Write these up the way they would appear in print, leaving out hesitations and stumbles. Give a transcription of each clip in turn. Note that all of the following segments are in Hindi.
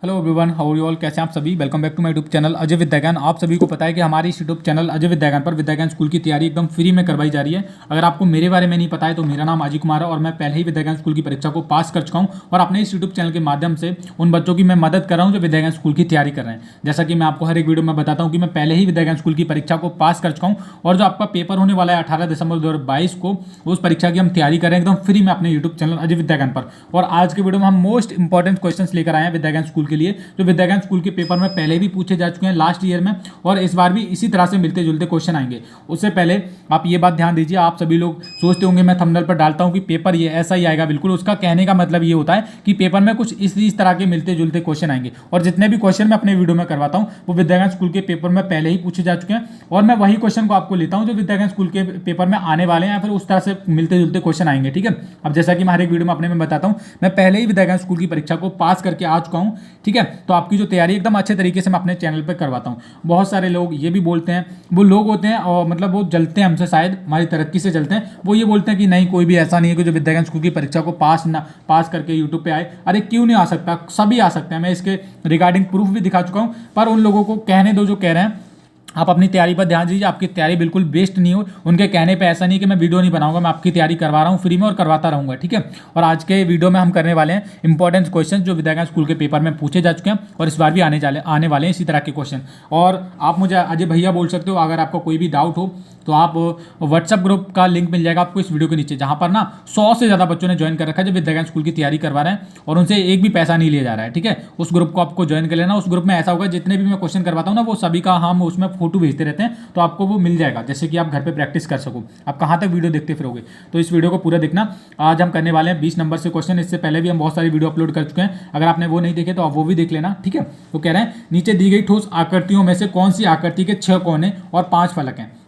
Hello everyone, how are you all. कैसे हैं आप सभी। Welcome back to my YouTube channel Ajay Vidyagyan. आप सभी को पता है कि हमारी इस यूट्यूब चैनल अजय विद्याज्ञान पर विद्याज्ञान स्कूल की तैयारी एकदम फ्री में करवाई जा रही है। अगर आपको मेरे बारे में नहीं पता है तो मेरा नाम अजय कुमार है और मैं पहले ही विद्याज्ञान स्कूल की परीक्षा को पास कर चुका हूँ और अपने इस यूट्यूब चैनल के माध्यम से उन बच्चों की मैं मदद कर रहा हूँ जो विद्याज्ञान स्कूल की तैयारी कर रहे हैं। जैसा कि मैं आपको हर एक वीडियो में बताता हूँ कि मैं पहले ही विद्याज्ञान स्कूल की परीक्षा को पास कर चुका हूँ और जो आपका पेपर होने वाला है 18 दिसंबर 2022 को, उस परीक्षा की हम तैयारी कर रहे हैं एकदम फ्री में अपने यूट्यूब चैनल अजय विद्याज्ञान पर। और आज के वीडियो में हम मोस्ट इंपॉर्टेंट क्वेश्चन लेकर आए हैं विद्याज्ञान स्कूल के लिए, जो विद्याज्ञान स्कूल के पेपर में पहले भी पूछे जा चुके हैं लास्ट ईयर में और इस बार भी इसी तरह से मिलते जुलते क्वेश्चन आएंगे। उससे पहले आप ये बात ध्यान दीजिए, आप सभी लोग सोचते होंगे मैं थंबनेल पर डालता हूं कि पेपर ये ऐसा ही आएगा, बिल्कुल उसका कहने का मतलब ये होता है कि पेपर में कुछ इस तरह के मिलते जुलते क्वेश्चन आएंगे और जितने भी क्वेश्चन मैं अपने वीडियो में करवाता हूं वो विद्याज्ञान स्कूल के पेपर में पहले ही पूछे जा चुके हैं और मैं वही क्वेश्चन को आपको लेता हूं जो विद्याज्ञान स्कूल के पेपर में आने वाले हैं या फिर उस तरह से मिलते जुलते क्वेश्चन आएंगे। ठीक है, अब जैसा कि मैं हर एक वीडियो में अपने में बताता हूं, मैं पहले ही विद्याज्ञान स्कूल की परीक्षा को पास करके आ चुका हूं। ठीक है, तो आपकी जो तैयारी एकदम अच्छे तरीके से मैं अपने चैनल पर करवाता हूं। बहुत सारे लोग ये भी बोलते हैं, वो लोग होते हैं और मतलब वो जलते हैं हमसे, शायद हमारी तरक्की से जलते हैं। वो ये बोलते हैं कि नहीं, कोई भी ऐसा नहीं है कि जो विद्याज्ञान स्कूल की परीक्षा को पास करके यूट्यूब पे आए। अरे क्यों नहीं आ सकता, सभी आ सकते हैं। मैं इसके रिगार्डिंग प्रूफ भी दिखा चुका हूं, पर उन लोगों को कहने दो जो कह रहे हैं। आप अपनी तैयारी पर ध्यान दीजिए, आपकी तैयारी बिल्कुल बेस्ट नहीं हो। उनके कहने पे ऐसा नहीं कि मैं वीडियो नहीं बनाऊंगा, मैं आपकी तैयारी करवा रहा हूँ फ्री में और करवाता रहूंगा। ठीक है, और आज के वीडियो में हम करने वाले हैं इंपॉर्टेंट क्वेश्चन जो विद्याज्ञान स्कूल के पेपर में पूछे जा चुके हैं और इस बार भी आने वाले हैं इसी तरह के क्वेश्चन। और आप मुझे अजय भैया बोल सकते हो, अगर आपको कोई भी डाउट हो तो आप व्हाट्सएप ग्रुप का लिंक मिल जाएगा आपको इस वीडियो के नीचे, जहां पर ना 100 से ज़्यादा बच्चों ने ज्वाइन कर रखा है जो विद्याज्ञान स्कूल की तैयारी करवा रहे हैं और उनसे एक भी पैसा नहीं लिया जा रहा है। ठीक है, उस ग्रुप को आपको ज्वाइन कर लेना। उस ग्रुप में ऐसा होगा जितने भी मैं क्वेश्चन करवाता हूँ ना, वो सभी का हम उसमें फोटो भेजते रहते हैं, तो आपको वो मिल जाएगा, जैसे कि आप घर पे प्रैक्टिस कर सको। आप कहाँ तक वीडियो देखते फिरोगे, तो इस वीडियो को पूरा देखना। आज हम करने वाले हैं 20 नंबर से क्वेश्चन। इससे पहले भी हम बहुत सारी वीडियो अपलोड कर चुके हैं, अगर आपने वो नहीं देखे तो आप वो भी देख लेना। ठीक है, तो कह रहे हैं नीचे दी गई ठोस आकृतियों में से कौन सी आकृति के 6 कोने और 5 फलक हैं।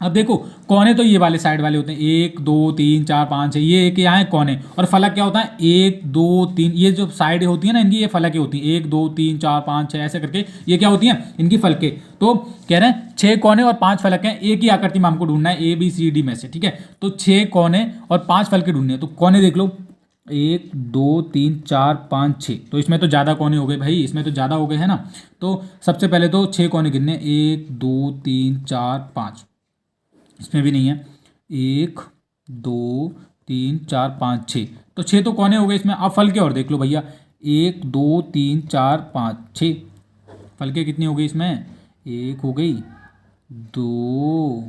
अब देखो, कोने तो ये वाले साइड वाले होते हैं, 1 2 3 4 5 6, ये एक यहाँ है कोने। और फलक क्या होता है, 1 2 3, ये जो साइड होती है ना इनकी, ये फलकें होती हैं। 1 2 3 4 5 6 ऐसे करके ये क्या होती हैं, इनकी फलकें। तो कह रहे हैं 6 कोने और 5 फलक हैं, एक ही आकृति में हमको ढूंढना है ABCD में से। ठीक है, तो 6 कोने और 5 फलकें ढूंढनी है। तो कोने देख लो, 1 2 3 4 5 6, तो इसमें तो ज़्यादा कोने हो गए भाई, इसमें तो ज़्यादा हो गए है ना। तो सबसे पहले तो 6 कोने गिनने, 1 2 3 4 5, इसमें भी नहीं है। 1 2 3 4 5 6, तो 6 तो कोने हो गए इसमें। अब फल के और देख लो भैया, 1 2 3 4 5 6, फल के कितनी हो गई इसमें, 1 हो गई, 2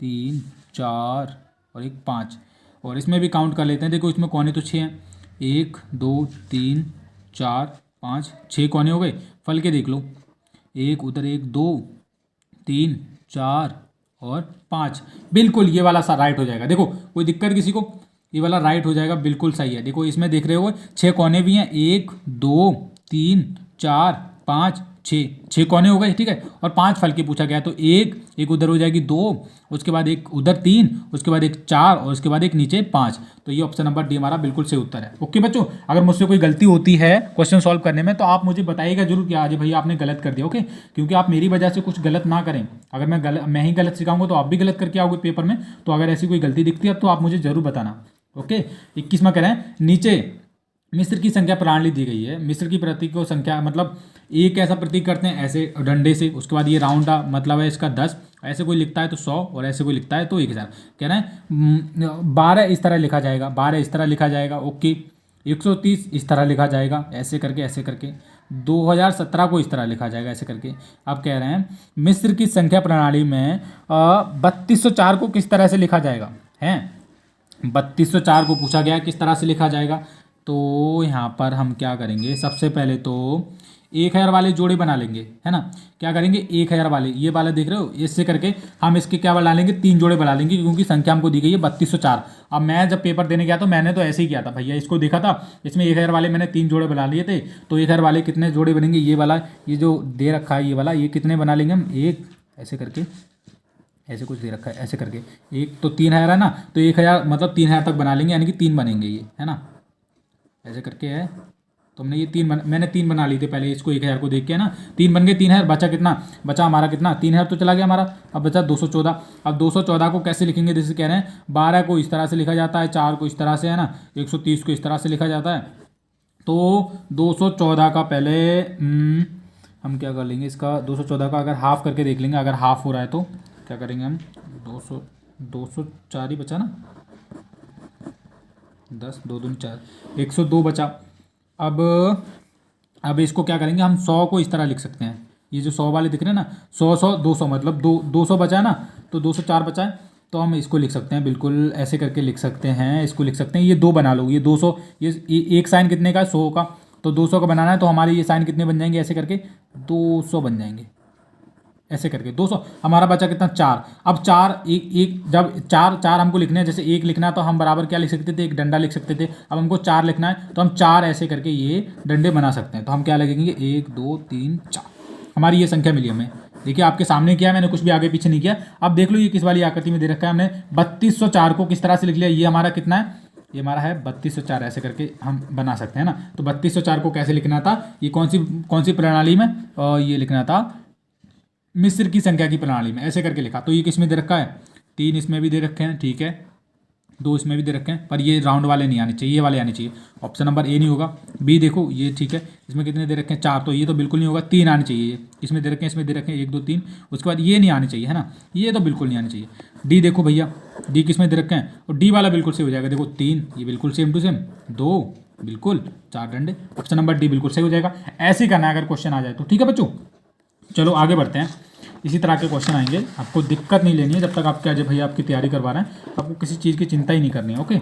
3 4 और 1 5। और इसमें भी काउंट कर लेते हैं, देखो इसमें कोने तो 6 हैं, 1 2 3 4 5 6 कोने हो गए। फल के देख लो, एक उधर, 1 2 3 4 और 5, बिल्कुल ये वाला सा राइट हो जाएगा। देखो कोई दिक्कत किसी को, ये वाला राइट हो जाएगा, बिल्कुल सही है। देखो इसमें देख रहे हो 6 कोने भी हैं, 1 2 3 4 5 6 कोने हो गए। ठीक है, और 5 फल के पूछा गया, तो एक उधर हो जाएगी 2, उसके बाद एक उधर 3, उसके बाद एक 4 और उसके बाद एक नीचे 5। तो ये ऑप्शन नंबर डी हमारा बिल्कुल सही उत्तर है। ओके बच्चों, अगर मुझसे कोई गलती होती है क्वेश्चन सॉल्व करने में तो आप मुझे बताइएगा जरूर कि आज भैया आपने गलत कर दिया। ओके, क्योंकि आप मेरी वजह से कुछ गलत ना करें। अगर मैं ही गलत सिखाऊंगा तो आप भी गलत करके आओगे पेपर में। तो अगर ऐसी कोई गलती दिखती है तो आप मुझे जरूर बताना। ओके, 21वां कह रहे हैं, नीचे मिस्र की संख्या प्रणाली दी गई है। मिस्र की प्रतीक को संख्या मतलब एक ऐसा प्रतीक करते हैं ऐसे डंडे से, उसके बाद ये राउंड मतलब है इसका 10, ऐसे कोई लिखता है तो 100 और ऐसे कोई लिखता है तो 1000। कह रहे हैं 12 इस तरह लिखा जाएगा, 12 इस तरह लिखा जाएगा। ओके, 130 इस तरह लिखा जाएगा, ऐसे करके 2017 को इस तरह लिखा जाएगा, ऐसे करके। आप कह रहे हैं मिस्र की संख्या प्रणाली में 3204 को किस तरह से लिखा जाएगा है। 3204 को पूछा गया किस तरह से लिखा जाएगा। तो यहाँ पर हम क्या करेंगे, सबसे पहले तो 1000 वाले जोड़े बना लेंगे, है ना। क्या करेंगे, 1000 वाले, ये वाला देख रहे हो, इससे करके हम इसके क्या बना लेंगे, 3 जोड़े बना लेंगे, क्योंकि संख्या हमको दी गई है 3204। अब मैं जब पेपर देने गया तो मैंने तो ऐसे ही किया था भैया, इसको देखा था, इसमें 1000 वाले मैंने 3 जोड़े बना लिए थे। तो 1000 वाले कितने जोड़े बनेंगे, ये वाला, ये जो दे रखा है ये वाला, ये कितने बना लेंगे हम, एक ऐसे करके, ऐसे कुछ दे रखा है ऐसे करके, एक तो 3000 है ना, तो 1000 मतलब 3000 तक बना लेंगे, यानी कि 3 बनेंगे ये, है ना, ऐसे करके है। तो हमने ये मैंने 3 बना ली थी पहले, इसको 1000 को देख के, ना 3 बन गए, 3000 बचा कितना, बचा हमारा कितना, 3000 तो चला गया हमारा, अब बचा 214। अब 214 को कैसे लिखेंगे, जैसे कह रहे हैं 12 को इस तरह से लिखा जाता है, 4 को इस तरह से, है ना, 130 को इस तरह से लिखा जाता है, तो 214 का पहले हम क्या कर लेंगे, इसका 214 का अगर हाफ करके देख लेंगे, अगर हाफ हो रहा है तो क्या करेंगे हम, 204 ही बचा ना, 10 2 दूनी 4, 102 बचा। अब इसको क्या करेंगे हम, 100 को इस तरह लिख सकते हैं, ये जो 100 वाले दिख रहे हैं ना, 200 मतलब 200 बचा है ना, तो 204 बचा है, तो हम इसको लिख सकते हैं, बिल्कुल ऐसे करके लिख सकते हैं, इसको लिख सकते हैं, ये 2 बना लो, ये 200, ये एक साइन कितने का है, 100 का, तो 200 का बनाना है, तो हमारे ये साइन कितने बन जाएंगे, ऐसे करके 200 बन जाएंगे, ऐसे करके 200। हमारा बचा कितना, 4। अब 4 एक जब 4 हमको लिखने हैं, जैसे 1 लिखना है तो हम बराबर क्या लिख सकते थे, एक डंडा लिख सकते थे। अब हमको 4 लिखना है तो हम 4 ऐसे करके ये डंडे बना सकते हैं, तो हम क्या लगेंगे, 1 2 3 4, हमारी ये संख्या मिली हमें। देखिए आपके सामने किया, मैंने कुछ भी आगे पीछे नहीं किया। अब देख लो ये किस वाली आकृति में दे रखा है, हमने 3204 को किस तरह से लिख लिया, ये हमारा कितना है, ये हमारा है 3204, ऐसे करके हम बना सकते हैं ना। तो 3204 को कैसे लिखना था, ये कौन सी प्रणाली में, और ये लिखना था मिस्र की संख्या की प्रणाली में, ऐसे करके लिखा। तो ये किस में दे रखा है, 3 इसमें भी दे रखे हैं, ठीक है, 2 इसमें भी दे रखे हैं, पर ये राउंड वाले नहीं आने चाहिए, ये वाले आने चाहिए। ऑप्शन नंबर ए नहीं होगा, बी देखो ये ठीक है, इसमें कितने दे रखे हैं, 4, तो ये तो बिल्कुल नहीं होगा, 3 आने चाहिए, ये इसमें दे रखे हैं, इसमें दे रखे हैं 1 2 3, उसके बाद ये नहीं आने चाहिए, है ना, ये तो बिल्कुल नहीं आने चाहिए। डी देखो भैया, डी किस में दे रखे हैं, और डी वाला बिल्कुल सही हो जाएगा, देखो 3, ये बिल्कुल सेम टू सेम, 2 बिल्कुल, 4 डंडे, ऑप्शन नंबर डी बिल्कुल सही हो जाएगा। ऐसे ही करना है अगर क्वेश्चन आ जाए तो, ठीक है बच्चों। चलो आगे बढ़ते हैं, इसी तरह के क्वेश्चन आएंगे, आपको दिक्कत नहीं लेनी है जब तक आपके अजय भैया आपकी तैयारी करवा रहे हैं, आपको किसी चीज़ की चिंता ही नहीं करनी है, ओके।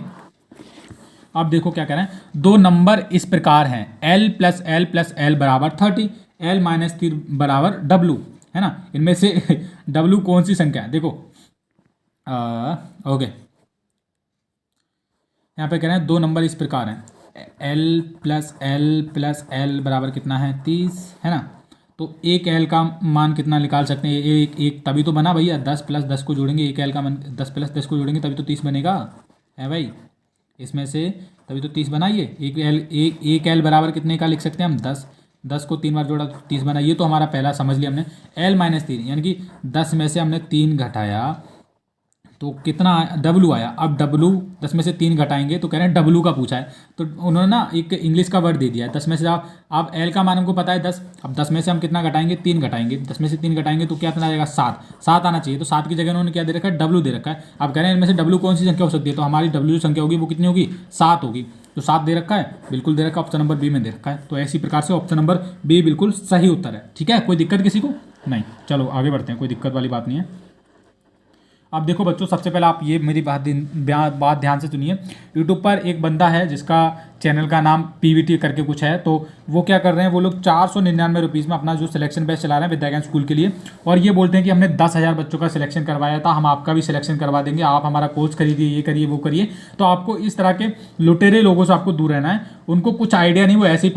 आप देखो क्या कह रहे हैं, 2 नंबर इस प्रकार हैं, L plus L plus L बराबर 30, L माइनस 3 बराबर W, है ना, इनमें से W कौन सी संख्या है, देखो ओके, यहाँ पे कह रहे हैं 2 नंबर इस प्रकार हैं, L प्लस एल बराबर कितना है, 30, है ना। तो एक एल का मान कितना निकाल सकते हैं, एक तभी तो बना भैया, 10 प्लस 10 को जोड़ेंगे, एक एल का मान 10 प्लस 10 को जोड़ेंगे तभी तो 30 बनेगा, है भाई, इसमें से तभी तो 30 बनाइए। एक एल बराबर कितने का लिख सकते हैं हम, 10 को 3 बार जोड़ा तो 30 बना, ये तो हमारा पहला समझ लिया हमने। एल माइनस 3 यानी कि 10 में से हमने 3 घटाया तो कितना W आया। अब W 10 में से 3 घटाएंगे तो कह रहे हैं W का पूछा है, तो उन्होंने ना एक इंग्लिश का वर्ड दे दिया है। 10 में से आप L का मान हमको पता है 10, अब 10 में से हम कितना घटाएंगे, 3 घटाएंगे, 10 में से 3 घटाएंगे तो क्या आ जाएगा, 7 आना चाहिए। तो 7 की जगह उन्होंने क्या दे रखा है, W दे रखा है। अब कह रहे हैं इनमें से W कौन सी संख्या हो सकती है, तो हमारी W जो संख्या होगी वो कितनी होगी, 7 होगी। तो 7 दे रखा है, बिल्कुल दे रखा है, ऑप्शन नंबर बी में दे रखा है। तो ऐसी प्रकार से ऑप्शन नंबर बी बिल्कुल सही उत्तर है, ठीक है, कोई दिक्कत किसी को नहीं। चलो आगे बढ़ते हैं, कोई दिक्कत वाली बात नहीं है। अब देखो बच्चों, सबसे पहले आप ये मेरी बात ध्यान से सुनिए। यूट्यूब पर एक बंदा है जिसका चैनल का नाम PVT करके कुछ है, तो वो क्या कर रहे हैं, वो लोग 499 रुपीज़ में अपना जो सिलेक्शन बैच चला रहे हैं विद्या ज्ञान स्कूल के लिए, और ये बोलते हैं कि हमने 10,000 बच्चों का सिलेक्शन करवाया था, हम आपका भी सिलेक्शन करवा देंगे, आप हमारा कोर्स खरीदिए, ये करिए वो करिए। तो आपको इस तरह के लुटेरे लोगों से आपको दूर रहना है। उनको कुछ आइडिया नहीं, वो ऐसे ही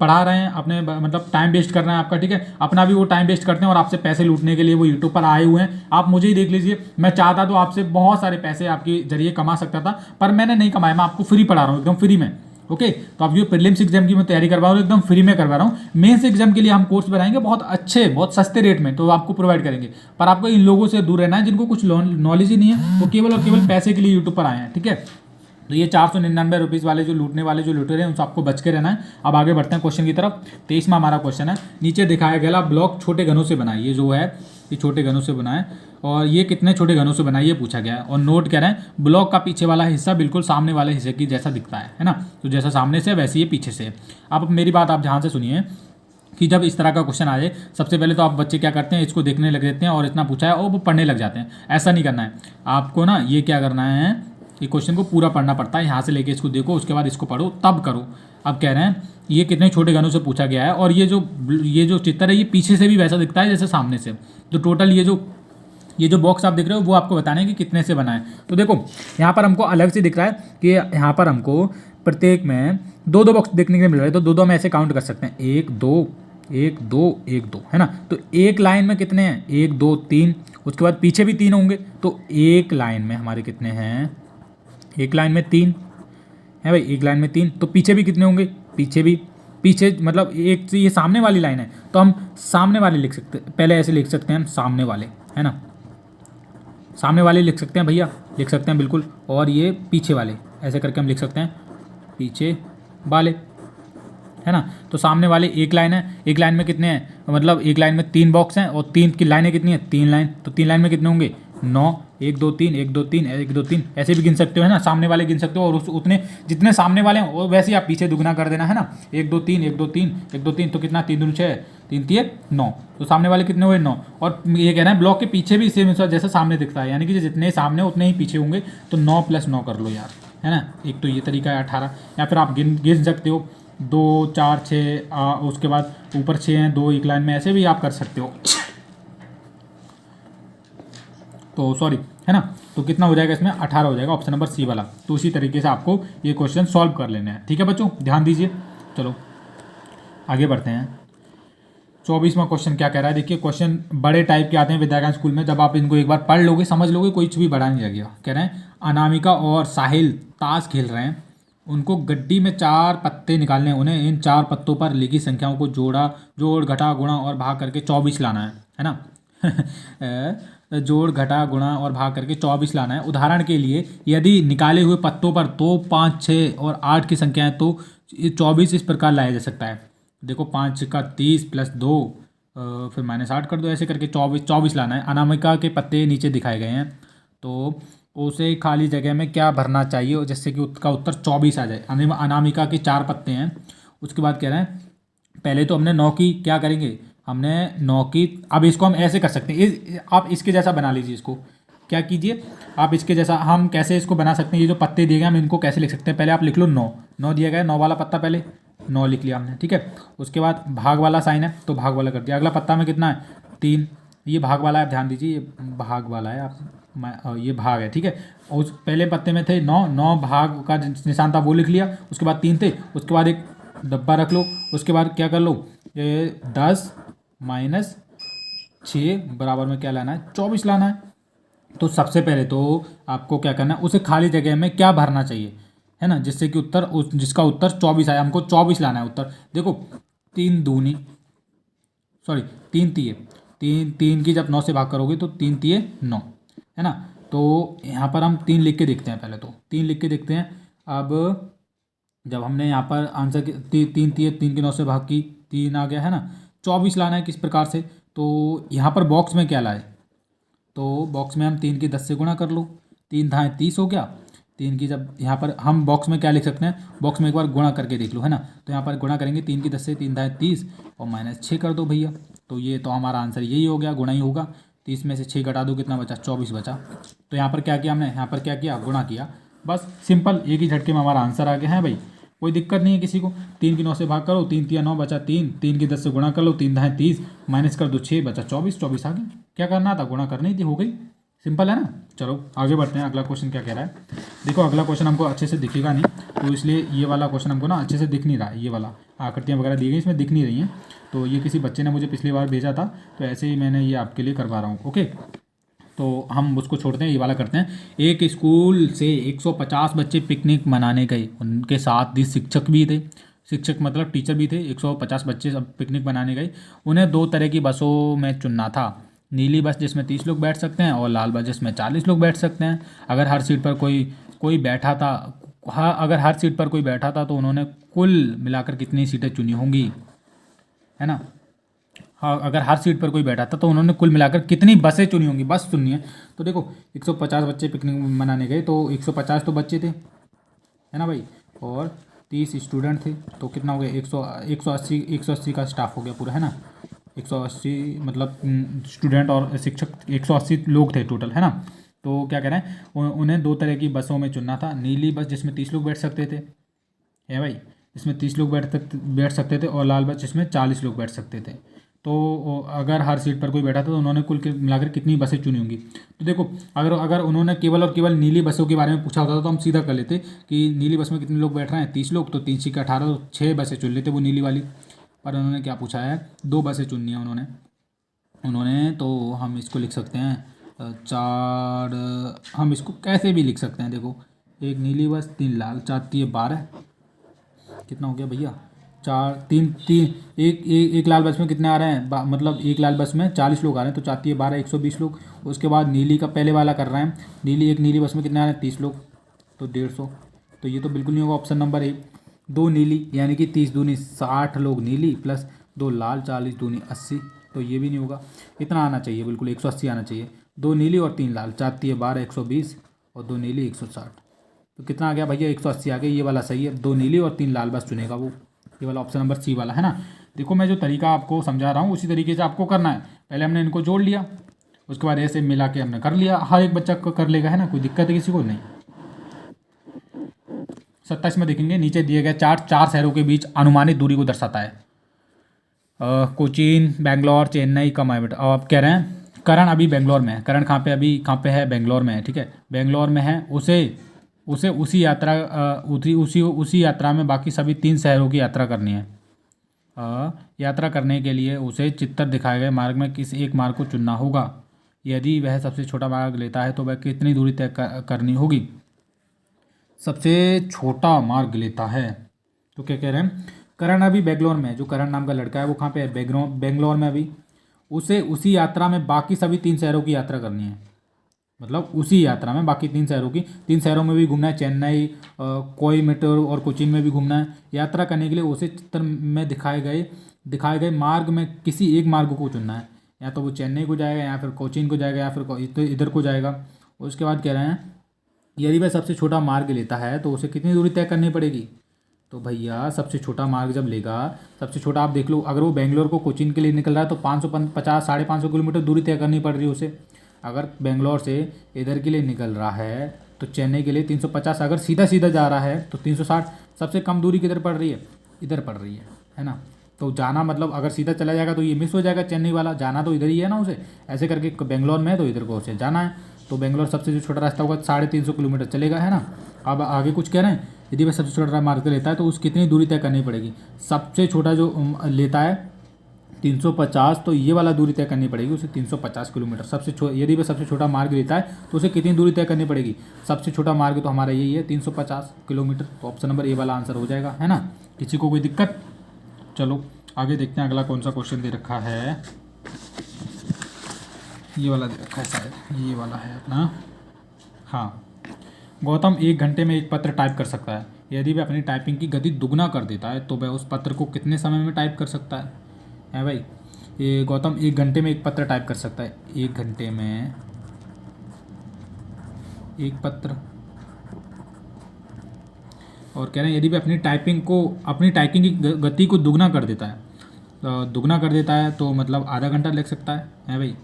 पढ़ा रहे हैं, अपने मतलब टाइम वेस्ट कर रहे हैं आपका, ठीक है, अपना भी वो टाइम वेस्ट करते हैं और आपसे पैसे लूटने के लिए वो यूट्यूब पर आए हुए हैं। आप मुझे ही देख लीजिए, मैं चाहता तो आपसे बहुत सारे पैसे आपके जरिए कमा सकता था, पर मैंने नहीं कमाया, मैं आपको फ्री पढ़ा रहा हूँ, एकदम फ्री में, ओके। तो आप जो प्रीलिम्स एग्जाम की मैं तैयारी करवा रहा हूँ एकदम फ्री में करवा रहा हूँ। मेंस एग्जाम के लिए हम कोर्स बनाएंगे बहुत अच्छे, बहुत सस्ते रेट में, तो आपको प्रोवाइड करेंगे। पर आपको इन लोगों से दूर रहना है जिनको कुछ नॉलेज ही नहीं है, वो केवल और केवल पैसे के लिए यूट्यूब पर आए हैं, ठीक है। तो ये 499 रुपीज़ वाले जो लूटने वाले जो लुटेरे हैं उनसे आपको बच के रहना है। अब आगे बढ़ते हैं क्वेश्चन की तरफ। 23वां हमारा क्वेश्चन है, नीचे दिखाया गया ब्लॉक छोटे घनों से बनाए, ये जो है ये छोटे घनों से बनाए, और ये कितने छोटे घनों से बनाए ये पूछा गया है। और नोट कह रहे हैं ब्लॉक का पीछे वाला हिस्सा बिल्कुल सामने वाले हिस्से की जैसा दिखता है ना, तो जैसा सामने से वैसे ये पीछे से। अब मेरी बात आप ध्यान से सुनिए कि जब इस तरह का क्वेश्चन आ जाए, सबसे पहले तो आप बच्चे क्या करते हैं, इसको देखने लग जाते हैं और इतना पूछा है और वो पढ़ने लग जाते हैं। ऐसा नहीं करना है आपको ना, ये क्या करना है, ये क्वेश्चन को पूरा पढ़ना पड़ता है, यहाँ से लेके इसको देखो, उसके बाद इसको पढ़ो, तब करो। अब कह रहे हैं ये कितने छोटे घनों से पूछा गया है, और ये जो चित्र है ये पीछे से भी वैसा दिखता है जैसे सामने से। तो टोटल ये जो बॉक्स आप देख रहे हो वो आपको बताना है कि कितने से बना है। तो देखो यहाँ पर हमको अलग से दिख रहा है कि यहाँ पर हमको प्रत्येक में 2-2 बॉक्स देखने के लिए मिल रहा है, तो 2-2 हम ऐसे काउंट कर सकते हैं, 1 2 1 2 1 2, है ना। तो एक लाइन में कितने हैं, 1 2 3, उसके बाद पीछे भी 3 होंगे, तो एक लाइन में हमारे कितने हैं, एक लाइन में 3 है भाई, एक लाइन में 3, तो पीछे भी कितने होंगे, पीछे मतलब एक ये सामने वाली लाइन है, तो हम सामने वाले लिख सकते हैं, पहले ऐसे लिख सकते हैं हम सामने वाले, है ना, सामने वाले लिख सकते हैं भैया, लिख सकते हैं बिल्कुल। और ये पीछे वाले ऐसे करके हम लिख सकते हैं, पीछे वाले, है ना। तो सामने वाले एक लाइन है, एक लाइन में कितने हैं, मतलब एक लाइन में 3 बॉक्स हैं और 3 की लाइनें कितनी हैं, 3 लाइन, तो 3 लाइन में कितने होंगे 9, 1 2 3 1 2 3 1 2 3, ऐसे भी गिन सकते हो, है ना। सामने वाले गिन सकते हो और उतने जितने सामने वाले हैं वो वैसे ही आप पीछे दुगना कर देना, है ना। 1 2 3 1 2 3 1 2 3, तो कितना 3 दूनी 6 3 3 9, तो सामने वाले कितने हुए 9। और ये कह रहा है ब्लॉक के पीछे भी सेम जैसे सामने दिखता है, यानी कि जितने सामने उतने ही पीछे होंगे, तो 9 + 9 कर लो यार, है ना। एक तो ये तरीका है 18, या फिर आप गिन सकते हो 2 4 6, उसके बाद ऊपर 6 हैं 2 एक लाइन में, ऐसे भी आप कर सकते हो। तो सॉरी, है ना। तो कितना हो जाएगा इसमें 18 हो जाएगा, ऑप्शन नंबर सी वाला। तो उसी तरीके से आपको ये क्वेश्चन सॉल्व कर लेने हैं, ठीक है बच्चों, ध्यान दीजिए। चलो आगे बढ़ते हैं। 24वां क्वेश्चन क्या कह रहा है, देखिए क्वेश्चन बड़े टाइप के आते हैं विद्याज्ञान स्कूल में, जब आप इनको एक बार पढ़ लोगे समझ लोगे कुछ भी बड़ा नहीं लगेगा। कह रहे हैं अनामिका और साहिल ताश खेल रहे हैं, उनको गड्डी में 4 पत्ते निकालने हैं, उन्हें इन 4 पत्तों पर लिखी संख्याओं को जोड़ घटा गुणा और भाग करके 24 लाना है ना। जोड़ घटा गुणा और भाग करके 24 लाना है। उदाहरण के लिए यदि निकाले हुए पत्तों पर 2 5 6 और 8 की संख्या है तो 24 इस प्रकार लाया जा सकता है। देखो 5 का 30 + 2, फिर -8 कर दो, ऐसे करके 24 लाना है। अनामिका के पत्ते नीचे दिखाए गए हैं, तो उसे खाली जगह में क्या भरना चाहिए जिससे कि उसका उत्तर 24 आ जाए। अनामिका के 4 पत्ते हैं, उसके बाद कह रहे हैं पहले तो हमने 9 की क्या करेंगे, हमने 9 की, अब इसको हम ऐसे कर सकते हैं, आप इसके जैसा बना लीजिए। इसको क्या कीजिए आप, इसके जैसा हम कैसे इसको बना सकते हैं, ये जो पत्ते दिए गए हम इनको कैसे लिख सकते हैं। पहले आप लिख लो 9 दिया गया है, 9 वाला पत्ता पहले 9 लिख लिया हमने, ठीक है। उसके बाद भाग वाला साइन है तो भाग वाला कर दिया। अगला पत्ता में कितना है 3, ये भाग वाला है, ध्यान दीजिए ये भाग वाला है, आप ये भाग है, ठीक है। उस पहले पत्ते में थे 9 भाग का निशान था वो लिख लिया, उसके बाद 3 थे, उसके बाद एक डब्बा रख लो, उसके बाद क्या कर लो, ये 10 - 6 बराबर में क्या लाना है 24 लाना है। तो सबसे पहले तो आपको क्या करना है, उसे खाली जगह में क्या भरना चाहिए, है ना, जिससे कि जिसका उत्तर 24 आया, हमको 24 लाना है उत्तर। देखो 3 दूनी सॉरी 3 तिये 3 की जब 9 से भाग करोगे तो 3 तिये 9, है ना। तो यहाँ पर हम 3 लिख के देखते हैं, पहले तो 3 लिख के देखते हैं। अब जब हमने यहाँ पर आंसर 3 तिये 3 की 9 से भाग की 3 आ गया, है ना। 24 लाना है किस प्रकार से, तो यहाँ पर बॉक्स में क्या लाए, तो बॉक्स में हम 3 की 10 से गुणा कर लो, 3 धाए 30 हो गया। 3 की जब यहाँ पर हम बॉक्स में क्या लिख सकते हैं, बॉक्स में एक बार गुणा करके देख लो, है ना। तो यहाँ पर गुणा करेंगे 3 की 10 से, 3 धाए 30 और -6 कर दो भैया। तो ये तो हमारा आंसर यही हो गया, गुणा ही होगा। 30 में से 6 घटा दो, कितना बचा 24 बचा। तो यहाँ पर क्या किया हमने, यहाँ पर क्या किया गुणा किया, बस सिंपल, एक ही झटके में हमारा आंसर आ गया है भाई, कोई दिक्कत नहीं है किसी को। 3 की 9 से भाग करो, 3 तिया 9 बचा 3 की 10 से गुणा कर लो, 3 धाए 30 माइनस कर दो 6 बचा 24 आ गया। क्या करना था, गुणा करनी थी, हो गई, सिंपल है ना। चलो आगे बढ़ते हैं, अगला क्वेश्चन क्या कह रहा है। देखो अगला क्वेश्चन हमको अच्छे से दिखेगा नहीं, तो इसलिए ये वाला क्वेश्चन हमको ना अच्छे से दिख नहीं रहा है, ये वाला आकृतियाँ वगैरह दी गई इसमें दिख नहीं रही हैं। तो ये किसी बच्चे ने मुझे पिछली बार भेजा था, तो ऐसे ही मैंने ये आपके लिए करवा रहा हूँ, ओके। तो हम उसको छोड़ते हैं, ये वाला करते हैं। एक स्कूल से 150 बच्चे पिकनिक मनाने गए, उनके साथ 20 शिक्षक भी थे, शिक्षक मतलब टीचर भी थे। 150 बच्चे सब पिकनिक मनाने गए। उन्हें 2 तरह की बसों में चुनना था, नीली बस जिसमें 30 लोग बैठ सकते हैं और लाल बस जिसमें 40 लोग बैठ सकते हैं। अगर हर सीट पर कोई बैठा था, हाँ अगर हर सीट पर कोई बैठा था तो उन्होंने कुल मिलाकर कितनी सीटें चुनी होंगी, है ना। हाँ अगर हर सीट पर कोई बैठा था तो उन्होंने कुल मिलाकर कितनी बसें चुनी होंगी, बस चुनी है। तो देखो 150 बच्चे पिकनिक मनाने गए, तो 150 तो बच्चे थे, है ना भाई, और 30 स्टूडेंट थे, तो कितना हो गया 180 का स्टाफ हो गया पूरा, है ना। 180 मतलब स्टूडेंट और शिक्षक 180 लोग थे टोटल, है ना। तो क्या कह रहे हैं, उन्हें 2 तरह की बसों में चुनना था, नीली बस जिसमें 30 लोग बैठ सकते थे, है भाई, जिसमें 30 लोग बैठ सकते थे, और लाल बस जिसमें 40 लोग बैठ सकते थे। तो अगर हर सीट पर कोई बैठा था तो उन्होंने कुल मिलाकर कितनी बसें चुनी होंगी। तो देखो अगर उन्होंने केवल और केवल नीली बसों के बारे में पूछा होता तो हम सीधा कर लेते कि नीली बस में कितने लोग बैठ रहे हैं 30 लोग, तो 3 × 18 तो 6 बसें चुन लेते वो नीली वाली। पर उन्होंने क्या पूछा है, 2 बसें चुननी है उन्होंने। तो हम इसको लिख सकते हैं 4, हम इसको कैसे भी लिख सकते हैं। देखो 1 नीली बस 3 लाल, 4 × 12 कितना हो गया भैया, 4 3 एक लाल बस में कितने आ रहे हैं, मतलब एक लाल बस में 40 लोग आ रहे हैं, तो 4 × 12 120 लोग। उसके बाद नीली का पहले वाला कर रहे हैं, एक नीली बस में कितने आ रहे हैं 30 लोग, तो 150। तो ये तो बिल्कुल नहीं होगा, ऑप्शन नंबर ए 2 नीली यानी कि 30 दूनी 60 लोग नीली प्लस 2 लाल 40 दूनी 80, तो ये भी नहीं होगा। इतना आना चाहिए, बिल्कुल 180 आना चाहिए। 2 नीली और 3 लाल, 4 3 12 120 और 2 नीली 160, तो कितना आ गया भैया 180 आ गया। ये वाला सही है, 2 नीली और 3 लाल बस चुनेगा वो, ये वाला ऑप्शन नंबर सी वाला है ना। देखो मैं जो तरीका आपको समझा रहा हूँ उसी तरीके से आपको करना है। पहले हमने इनको जोड़ लिया, उसके बाद ऐसे मिला के हमने कर लिया। हर एक बच्चा को कर लेगा, है ना, कोई दिक्कत है किसी को नहीं। 27 में देखेंगे, नीचे दिए गए चार्ट 4 शहरों के बीच अनुमानित दूरी को दर्शाता है। कोचीन, बैंगलोर, चेन्नई, कमायवट। अब आप कह रहे हैं करण अभी बेंगलोर में है। करण कहाँ पे है? बेंगलोर में है, ठीक है, बेंगलोर में है। उसे उसी यात्रा में बाकी सभी 3 शहरों की यात्रा करनी है। यात्रा करने के लिए उसे चित्र दिखाए गए मार्ग में किसी एक मार्ग को चुनना होगा। यदि वह सबसे छोटा मार्ग लेता है तो वह कितनी दूरी तय करनी होगी? सबसे छोटा मार्ग लेता है तो क्या कह रहे हैं, करण अभी बेंगलोर में है। जो करण नाम का लड़का है वो कहाँ पे है? बेंगलोर में अभी। उसे उसी यात्रा में बाकी सभी 3 शहरों की यात्रा करनी है, मतलब उसी यात्रा में बाकी 3 शहरों की, 3 शहरों में भी घूमना है, चेन्नई, कोयम्बटूर और कोचीन में भी घूमना है। यात्रा करने के लिए उसे चित्र में दिखाए गए मार्ग में किसी एक मार्ग को चुनना है। या तो वो चेन्नई को जाएगा, या फिर कोचीन को जाएगा, या फिर तो इधर को जाएगा। उसके बाद कह रहे हैं यदि वह सबसे छोटा मार्ग लेता है तो उसे कितनी दूरी तय करनी पड़ेगी? तो भैया सबसे छोटा मार्ग जब लेगा, सबसे छोटा आप देख लो, अगर वो बेंगलोर को कोचीन के लिए निकल रहा है तो 550 550 किलोमीटर दूरी तय करनी पड़ रही है उसे। अगर बेंगलोर से इधर के लिए निकल रहा है तो चेन्नई के लिए 350, अगर सीधा सीधा जा रहा है तो 360। सबसे कम दूरी किधर पड़ रही है? इधर पड़ रही है ना। तो जाना मतलब अगर सीधा चला जाएगा तो ये मिस हो जाएगा चेन्नई वाला, जाना तो इधर ही है ना उसे। ऐसे करके बेंगलोर में है तो इधर को उसे जाना है, तो बेंगलोर सबसे जो छोटा रास्ता होगा 350 किलोमीटर चलेगा, है ना। अब आगे कुछ कह रहे हैं, यदि वह सबसे छोटा मार्ग लेता है तो उस कितनी दूरी तय करनी पड़ेगी? सबसे छोटा जो लेता है 350, तो ये वाला दूरी तय करनी पड़ेगी उसे 350 किलोमीटर। यदि वह सबसे छोटा मार्ग लेता है तो उसे कितनी दूरी तय करनी पड़ेगी? सबसे छोटा मार्ग तो हमारा यही है 350 किलोमीटर, तो ऑप्शन नंबर ए वाला आंसर हो जाएगा, है ना। किसी को कोई दिक्कत? चलो आगे देखते हैं अगला कौन सा क्वेश्चन दे रखा है। ये वाला दे रखा है शायद, ये वाला है अपना। हाँ, गौतम 1 घंटे में एक पत्र टाइप कर सकता है। यदि वह अपनी टाइपिंग की गति दुगना कर देता है तो वह उस पत्र को कितने समय में टाइप कर सकता है भाई? ये गौतम 1 घंटे में एक पत्र टाइप कर सकता है। 1 घंटे में एक पत्र। और कह रहे हैं यदि वह अपनी टाइपिंग की गति को दुगना कर देता है, तो मतलब आधा घंटा लग सकता है भाई।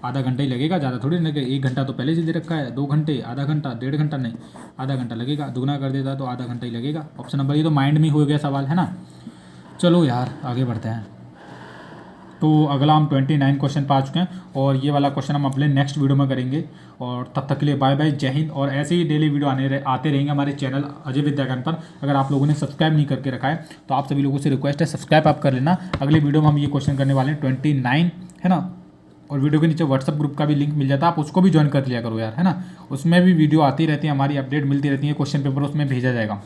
आधा घंटा ही लगेगा, ज़्यादा थोड़ी लगेगा। 1 घंटा तो पहले से दे रखा है, 2 घंटे, आधा घंटा, 1.5 घंटा नहीं, आधा घंटा लगेगा। दुगना कर देता है तो आधा घंटा ही लगेगा। ऑप्शन नंबर ये तो माइंड में हो गया सवाल, है ना। चलो यार आगे बढ़ते हैं। तो अगला हम 29 क्वेश्चन पा चुके हैं, और ये वाला क्वेश्चन हम अपने नेक्स्ट वीडियो में करेंगे। और तब तक के लिए बाय बाय, जय हिंद। और ऐसे ही डेली वीडियो आते रहेंगे हमारे चैनल अजय विद्या ज्ञान पर। अगर आप लोगों ने सब्सक्राइब नहीं करके रखा है तो आप सभी लोगों से रिक्वेस्ट है सब्सक्राइब आप कर लेना। अगले वीडियो में हम ये क्वेश्चन करने वाले हैं 29, है ना। और वीडियो के नीचे व्हाट्सअप ग्रुप का भी लिंक मिल जाता है, आप उसको भी ज्वाइन कर लिया करो यार, है ना। उसमें भी वीडियो आती रहती है, हमारी अपडेट मिलती रहती है, क्वेश्चन पेपर उसमें भेजा जाएगा।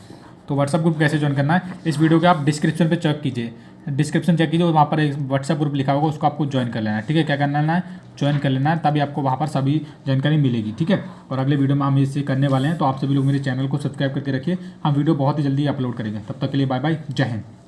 तो व्हाट्सअप ग्रुप कैसे ज्वाइन करना है, इस वीडियो के आप डिस्क्रिप्शन पे चेक कीजिए, वहाँ पर एक व्हाट्सअप ग्रुप लिखा होगा, उसको आपको ज्वाइन कर लेना है, ठीक है। क्या करना है, ज्वाइन कर लेना है, तभी आपको वहाँ पर सभी जानकारी मिलेगी, ठीक है। और अगले वीडियो में हम इससे करने वाले हैं, तो आप सभी लोग मेरे चैनल को सब्सक्राइब करके रखिए। हम वीडियो बहुत ही जल्दी अपलोड करेंगे। तब तक के लिए बाय बाय, जय हिंद।